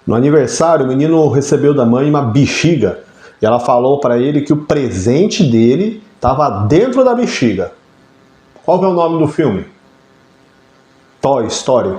No aniversário, o menino recebeu da mãe uma bexiga e ela falou para ele que o presente dele estava dentro da bexiga. Qual que é o nome do filme? Toy Story.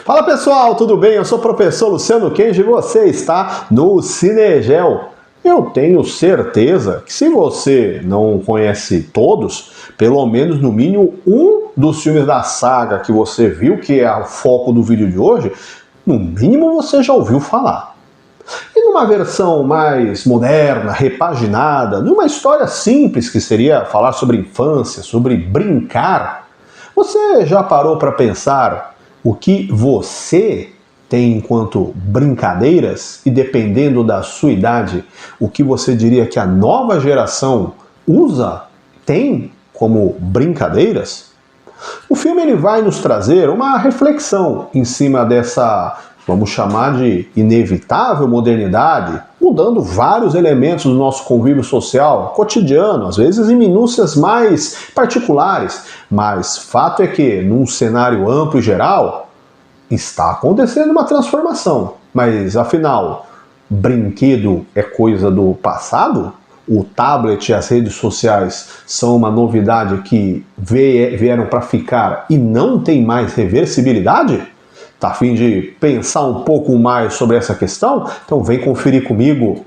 Fala pessoal, tudo bem? Eu sou o professor Luciano Kenji e você está no Cinegel. Eu tenho certeza que se você não conhece todos, pelo menos no mínimo um dos filmes da saga que você viu, que é o foco do vídeo de hoje, no mínimo você já ouviu falar. E numa versão mais moderna, repaginada, numa história simples que seria falar sobre infância, sobre brincar, você já parou para pensar o que você tem enquanto brincadeiras e dependendo da sua idade, o que você diria que a nova geração tem como brincadeiras? O filme ele vai nos trazer uma reflexão em cima dessa, vamos chamar de inevitável modernidade, mudando vários elementos do nosso convívio social, cotidiano, às vezes em minúcias mais particulares, mas fato é que, num cenário amplo e geral, está acontecendo uma transformação. Mas, afinal, brinquedo é coisa do passado? O tablet e as redes sociais são uma novidade que vieram para ficar e não tem mais reversibilidade? Tá a fim de pensar um pouco mais sobre essa questão? Então vem conferir comigo.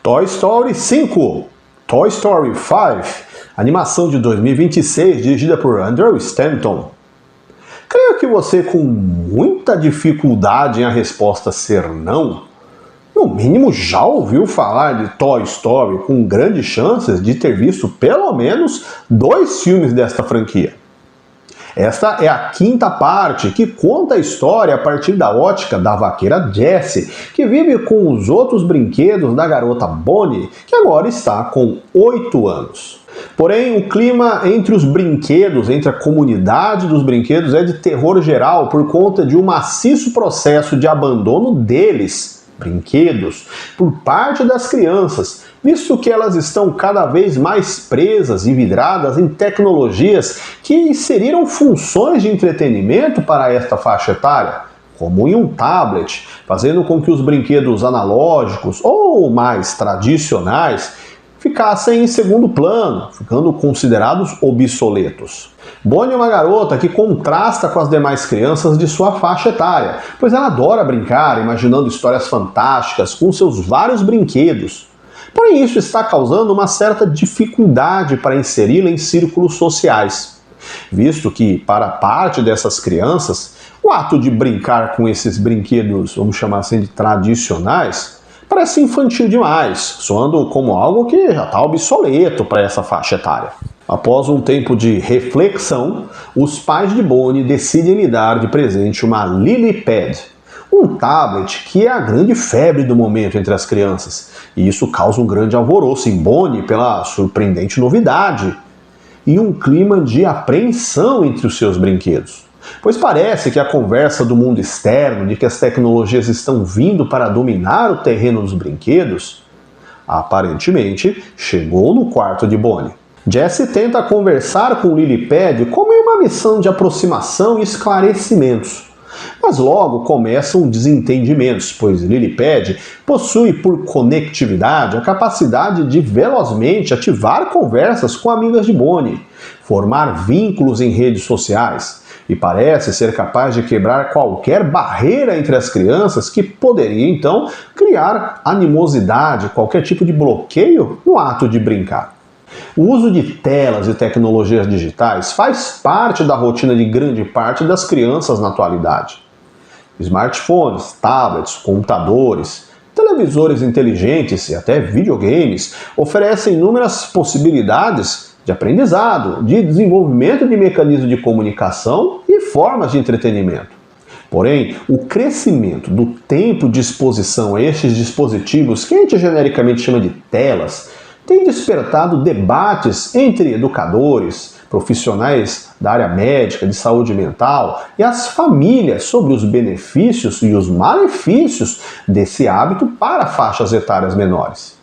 Toy Story 5, Toy Story 5, animação de 2026, dirigida por Andrew Stanton. Creio que você, com muita dificuldade em a resposta ser não, no mínimo já ouviu falar de Toy Story, com grandes chances de ter visto pelo menos 2 filmes desta franquia. Esta é a 5ª parte, que conta a história a partir da ótica da vaqueira Jessie, que vive com os outros brinquedos da garota Bonnie, que agora está com 8 anos. Porém, o clima entre os brinquedos, entre a comunidade dos brinquedos, é de terror geral por conta de um maciço processo de abandono deles, brinquedos, por parte das crianças, visto que elas estão cada vez mais presas e vidradas em tecnologias que inseriram funções de entretenimento para esta faixa etária, como em um tablet, fazendo com que os brinquedos analógicos ou mais tradicionais ficassem em segundo plano, ficando considerados obsoletos. Bonnie é uma garota que contrasta com as demais crianças de sua faixa etária, pois ela adora brincar, imaginando histórias fantásticas com seus vários brinquedos. Porém, isso está causando uma certa dificuldade para inseri-la em círculos sociais, visto que, para parte dessas crianças, o ato de brincar com esses brinquedos, vamos chamar assim de tradicionais, parece infantil demais, soando como algo que já está obsoleto para essa faixa etária. Após um tempo de reflexão, os pais de Bonnie decidem lhe dar de presente uma LilyPad, um tablet que é a grande febre do momento entre as crianças, e isso causa um grande alvoroço em Bonnie pela surpreendente novidade e um clima de apreensão entre os seus brinquedos. Pois parece que a conversa do mundo externo, de que as tecnologias estão vindo para dominar o terreno dos brinquedos, aparentemente chegou no quarto de Bonnie. Jessie tenta conversar com LilyPad como em uma missão de aproximação e esclarecimentos. Mas logo começam desentendimentos, pois LilyPad possui por conectividade a capacidade de velozmente ativar conversas com amigas de Bonnie, formar vínculos em redes sociais, e parece ser capaz de quebrar qualquer barreira entre as crianças que poderia então criar animosidade, qualquer tipo de bloqueio no ato de brincar. O uso de telas e tecnologias digitais faz parte da rotina de grande parte das crianças na atualidade. Smartphones, tablets, computadores, televisores inteligentes e até videogames oferecem inúmeras possibilidades de aprendizado, de desenvolvimento de mecanismos de comunicação e formas de entretenimento. Porém, o crescimento do tempo de exposição a estes dispositivos, que a gente genericamente chama de telas, tem despertado debates entre educadores, profissionais da área médica, de saúde mental e as famílias sobre os benefícios e os malefícios desse hábito para faixas etárias menores.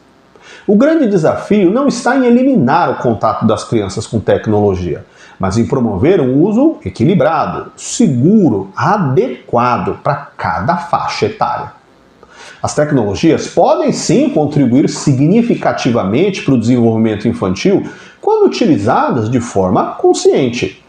O grande desafio não está em eliminar o contato das crianças com tecnologia, mas em promover um uso equilibrado, seguro, adequado para cada faixa etária. As tecnologias podem sim contribuir significativamente para o desenvolvimento infantil quando utilizadas de forma consciente.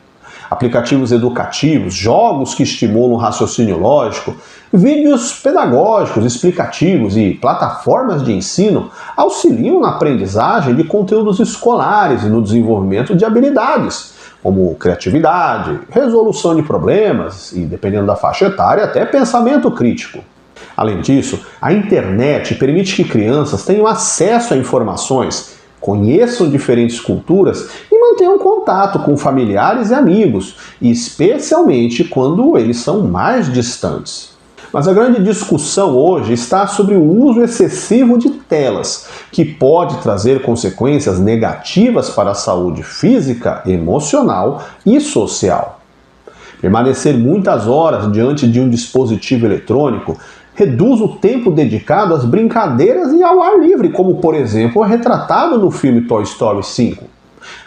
Aplicativos educativos, jogos que estimulam o raciocínio lógico, vídeos pedagógicos, explicativos e plataformas de ensino auxiliam na aprendizagem de conteúdos escolares e no desenvolvimento de habilidades, como criatividade, resolução de problemas e, dependendo da faixa etária, até pensamento crítico. Além disso, a internet permite que crianças tenham acesso a informações, conheçam diferentes culturas e mantenham contato com familiares e amigos, especialmente quando eles são mais distantes. Mas a grande discussão hoje está sobre o uso excessivo de telas, que pode trazer consequências negativas para a saúde física, emocional e social. Permanecer muitas horas diante de um dispositivo eletrônico reduz o tempo dedicado às brincadeiras e ao ar livre, como, por exemplo, é retratado no filme Toy Story 5.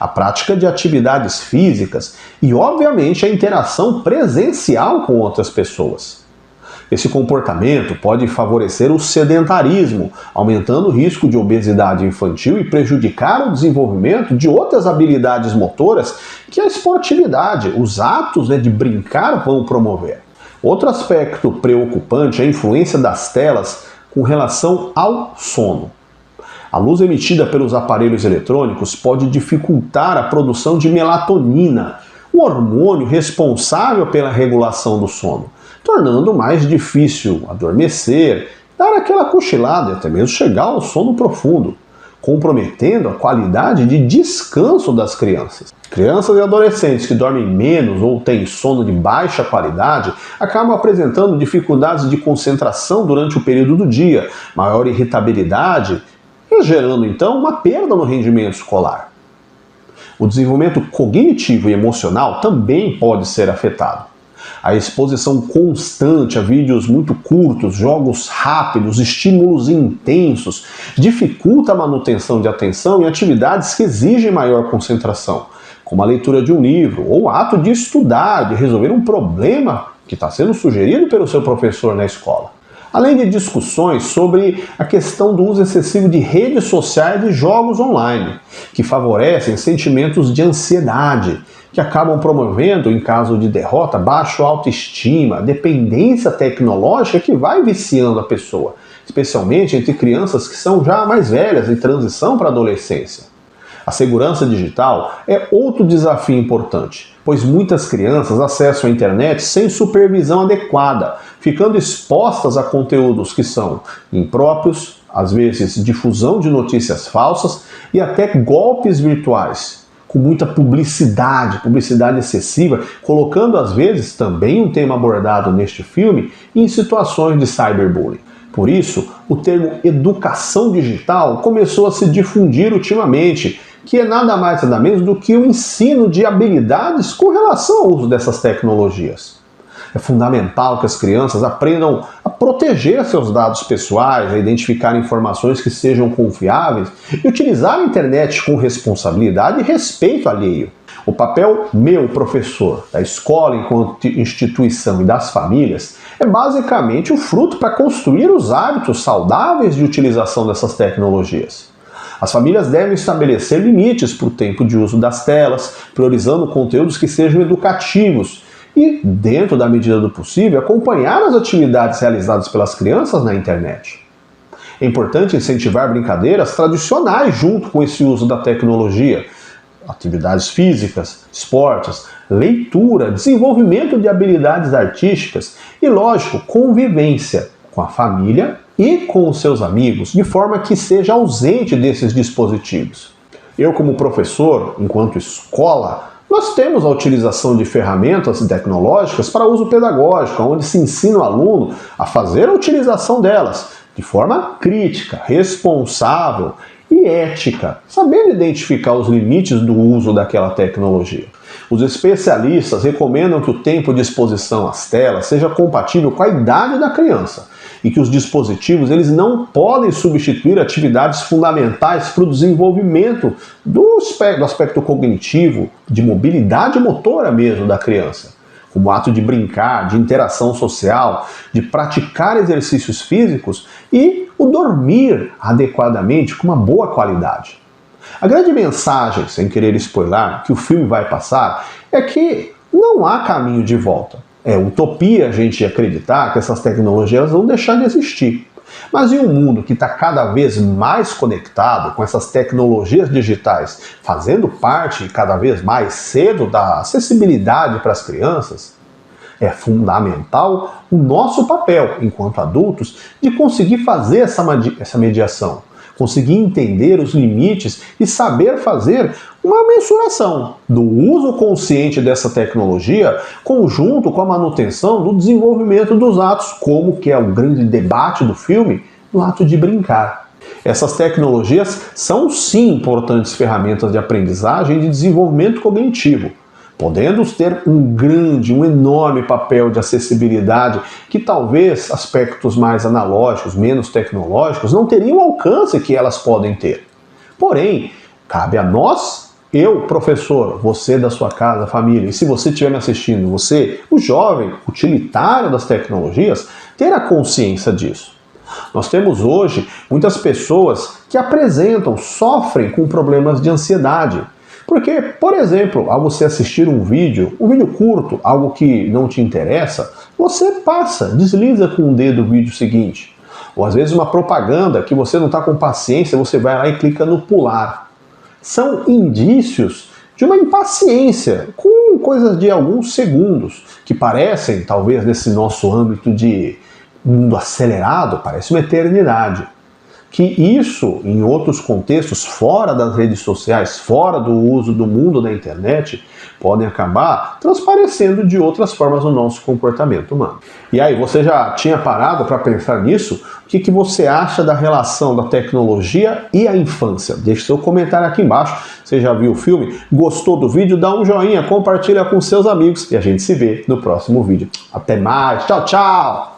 A prática de atividades físicas e, obviamente, a interação presencial com outras pessoas. Esse comportamento pode favorecer o sedentarismo, aumentando o risco de obesidade infantil e prejudicar o desenvolvimento de outras habilidades motoras que a esportividade, os atos de brincar vão promover. Outro aspecto preocupante é a influência das telas com relação ao sono. A luz emitida pelos aparelhos eletrônicos pode dificultar a produção de melatonina, o hormônio responsável pela regulação do sono, tornando mais difícil adormecer, dar aquela cochilada e até mesmo chegar ao sono profundo, comprometendo a qualidade de descanso das crianças. Crianças e adolescentes que dormem menos ou têm sono de baixa qualidade acabam apresentando dificuldades de concentração durante o período do dia, maior irritabilidade e gerando então uma perda no rendimento escolar. O desenvolvimento cognitivo e emocional também pode ser afetado. A exposição constante a vídeos muito curtos, jogos rápidos, estímulos intensos, dificulta a manutenção de atenção em atividades que exigem maior concentração, como a leitura de um livro ou o ato de estudar, de resolver um problema que está sendo sugerido pelo seu professor na escola. Além de discussões sobre a questão do uso excessivo de redes sociais e jogos online, que favorecem sentimentos de ansiedade, que acabam promovendo, em caso de derrota, baixa autoestima, dependência tecnológica que vai viciando a pessoa, especialmente entre crianças que são já mais velhas em transição para a adolescência. A segurança digital é outro desafio importante, pois muitas crianças acessam a internet sem supervisão adequada, ficando expostas a conteúdos que são impróprios, às vezes difusão de notícias falsas e até golpes virtuais, com muita publicidade excessiva, colocando às vezes, também um tema abordado neste filme, em situações de cyberbullying. Por isso, o termo educação digital começou a se difundir ultimamente, que é nada mais nada menos do que o ensino de habilidades com relação ao uso dessas tecnologias. É fundamental que as crianças aprendam a proteger seus dados pessoais, a identificar informações que sejam confiáveis e utilizar a internet com responsabilidade e respeito alheio. O papel meu, professor, da escola enquanto instituição e das famílias é basicamente o fruto para construir os hábitos saudáveis de utilização dessas tecnologias. As famílias devem estabelecer limites para o tempo de uso das telas, priorizando conteúdos que sejam educativos e, dentro da medida do possível, acompanhar as atividades realizadas pelas crianças na internet. É importante incentivar brincadeiras tradicionais junto com esse uso da tecnologia, atividades físicas, esportes, leitura, desenvolvimento de habilidades artísticas e, lógico, convivência com a família e com os seus amigos, de forma que seja ausente desses dispositivos. Eu, como professor, enquanto escola, nós temos a utilização de ferramentas tecnológicas para uso pedagógico, onde se ensina o aluno a fazer a utilização delas de forma crítica, responsável e ética, sabendo identificar os limites do uso daquela tecnologia. Os especialistas recomendam que o tempo de exposição às telas seja compatível com a idade da criança e que os dispositivos eles não podem substituir atividades fundamentais para o desenvolvimento do aspecto cognitivo, de mobilidade motora mesmo da criança, como o ato de brincar, de interação social, de praticar exercícios físicos e o dormir adequadamente com uma boa qualidade. A grande mensagem, sem querer spoiler, que o filme vai passar é que não há caminho de volta. É utopia a gente acreditar que essas tecnologias vão deixar de existir. Mas em um mundo que está cada vez mais conectado com essas tecnologias digitais, fazendo parte cada vez mais cedo da acessibilidade para as crianças, é fundamental o nosso papel, enquanto adultos, de conseguir fazer essa mediação, conseguir entender os limites e saber fazer uma mensuração do uso consciente dessa tecnologia conjunto com a manutenção do desenvolvimento dos atos, como que é o grande debate do filme, no ato de brincar. Essas tecnologias são sim importantes ferramentas de aprendizagem e de desenvolvimento cognitivo, podendo ter um enorme papel de acessibilidade que talvez aspectos mais analógicos, menos tecnológicos, não teriam o alcance que elas podem ter. Porém, cabe a nós, eu, professor, você da sua casa, família, e se você estiver me assistindo, você, o jovem utilitário das tecnologias, ter a consciência disso. Nós temos hoje muitas pessoas que sofrem com problemas de ansiedade. Porque, por exemplo, ao você assistir um vídeo curto, algo que não te interessa, você desliza com o dedo o vídeo seguinte. Ou às vezes uma propaganda que você não está com paciência, você vai lá e clica no pular. São indícios de uma impaciência com coisas de alguns segundos, que parecem, talvez nesse nosso âmbito de mundo acelerado, parece uma eternidade. Que isso, em outros contextos, fora das redes sociais, fora do uso do mundo da internet, podem acabar transparecendo de outras formas no nosso comportamento humano. E aí, você já tinha parado para pensar nisso? O que você acha da relação da tecnologia e a infância? Deixe seu comentário aqui embaixo. Você já viu o filme? Gostou do vídeo? Dá um joinha, compartilha com seus amigos e a gente se vê no próximo vídeo. Até mais, tchau, tchau!